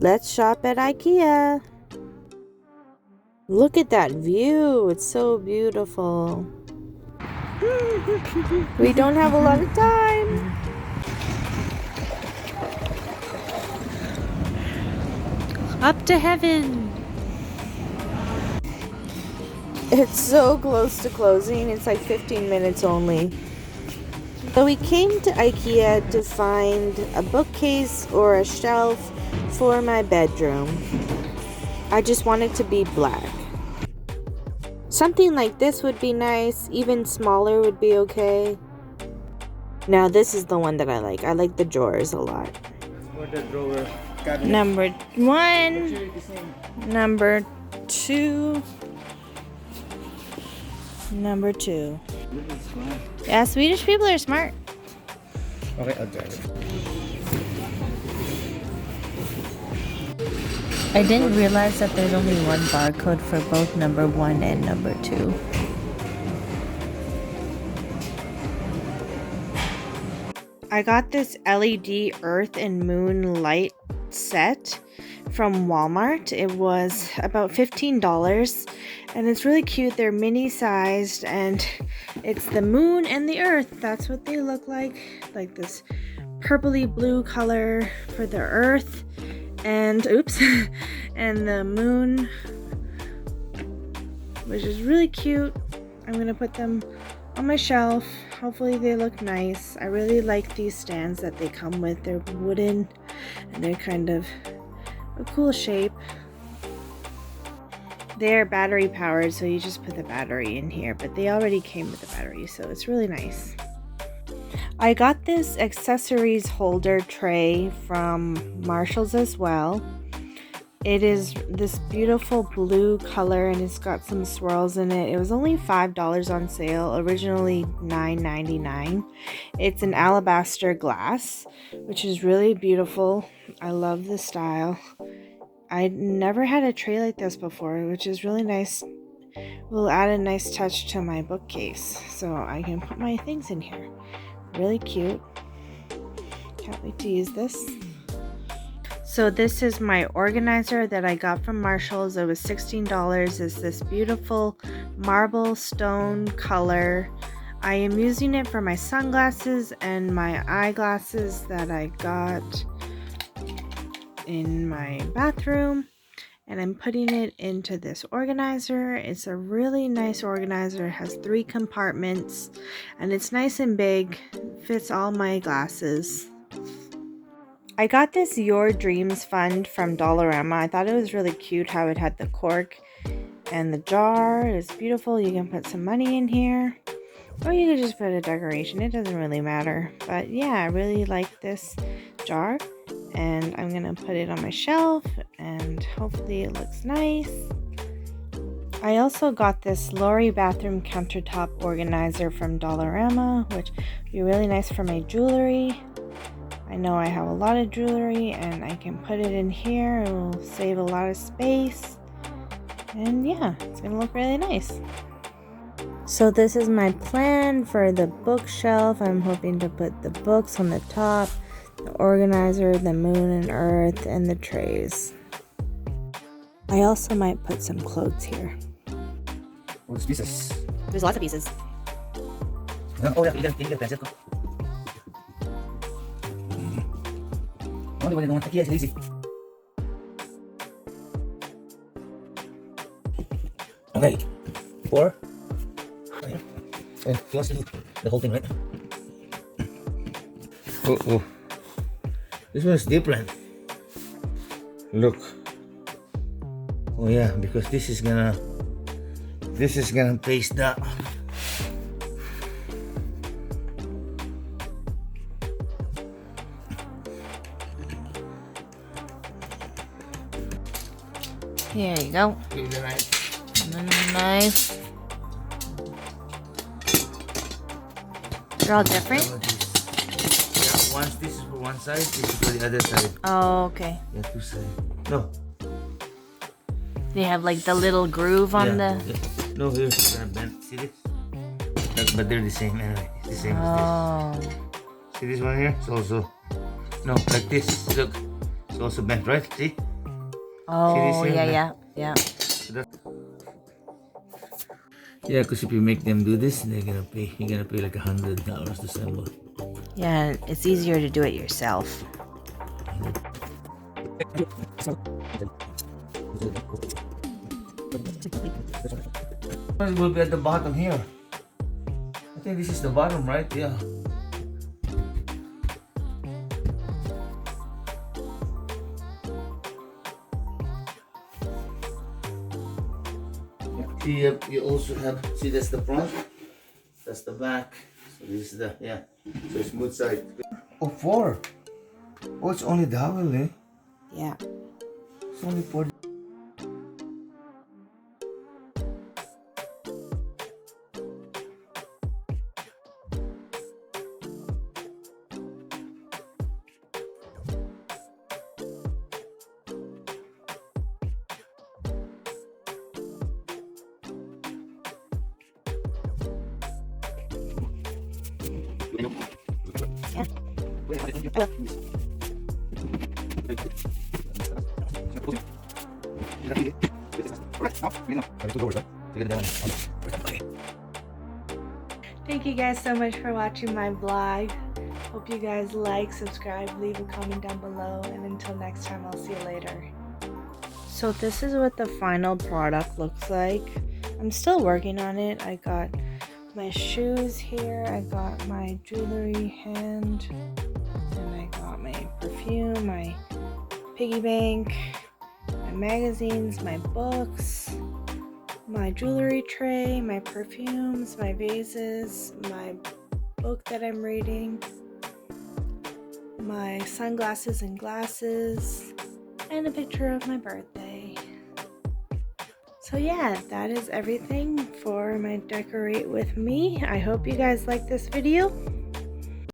Let's shop at IKEA. Look at that view. It's so beautiful. We don't have a lot of time. Up to heaven. It's so close to closing. It's like 15 minutes only. So we came to IKEA to find a bookcase or a shelf for my bedroom. I just want it to be black. Something like this would be nice. Even smaller would be okay. Now this is the one that I like. I like the drawers a lot. For the drawer cabinet. Number 1. Number 2. Number 2. Yeah, Swedish people are smart. Okay, I'll try it. I didn't realize that there's only one barcode for both number 1 and number 2. I got this LED Earth and Moon light set from Walmart. It was about $15 and it's really cute. They're mini sized and it's the moon and the earth. That's what they look like this purpley blue color for the earth and and the moon, which is really cute. I'm gonna put them on my shelf. Hopefully they look nice. I really like these stands that they come with. They're wooden and they're kind of a cool shape. They're battery powered, so you just put the battery in here, but they already came with the battery, so it's really nice. I got this accessories holder tray from Marshall's as well. It is this beautiful blue color and it's got some swirls in it. It was only $5 on sale, originally $9.99. It's an alabaster glass, which is really beautiful. I love the style. I never had a tray like this before, which is really nice. Will add a nice touch to my bookcase so I can put my things in here. Really cute. Can't wait to use this. So this is my organizer that I got from Marshall's. It was $16. It's this beautiful marble stone color. I am using it for my sunglasses and my eyeglasses that I got in my bathroom. And I'm putting it into this organizer. It's a really nice organizer. It has 3 compartments and it's nice and big. Fits all my glasses. I got this Your Dreams fund from Dollarama. I thought it was really cute how it had the cork and the jar. It's beautiful. You can put some money in here. Or you could just put a decoration. It doesn't really matter. But yeah, I really like this jar. And I'm going to put it on my shelf. And hopefully it looks nice. I also got this Lori bathroom countertop organizer from Dollarama, which would be really nice for my jewelry. I know I have a lot of jewelry and I can put it in here. It will save a lot of space. And yeah, it's going to look really nice. So this is my plan for the bookshelf. I'm hoping to put the books on the top, the organizer, the moon and earth, and the trays. I also might put some clothes here. Oh, there's pieces. There's lots of pieces. Oh, yeah, you can pencil ko. Oh, di ba IKEA is easy. Okay. 4. And you want to do the whole thing, right? Oh. This one is different. Look. Oh yeah, because this is gonna paste that. Here you go. Give it a knife. And then a knife. They're all different? Yeah, once this is for one side, this is for the other side. Oh, okay. Yeah, 2 sides. No. They have like the little groove on the... Yeah. No, here's gonna bend. See this? But they're the same anyway. It's the same as this. See this one here? It's also... No, like this. Look. It's also bent, right? See? Oh, here, yeah. Yeah, because if you make them do this, they're gonna pay. You're gonna pay like $100 to assemble. Yeah, it's easier to do it yourself. It will be at the bottom here. I think this is the bottom, right? Yeah. You also have, see, that's the front, that's the back. So this is the, yeah. So it's smooth side. Oh, 4. Oh, it's only double, eh? Yeah. It's only 4. Thank you guys so much for watching my vlog. Hope you guys like, subscribe, leave a comment down below, and until next time, I'll see you later. So this is what the final product looks like. I'm still working on it. I got my shoes here, I got my jewelry hand, and I got my perfume, my piggy bank, my magazines, my books, my jewelry tray, my perfumes, my vases, my book that I'm reading, my sunglasses and glasses, and a picture of my birthday. So yeah, that is everything for my decorate with me. I hope you guys like this video.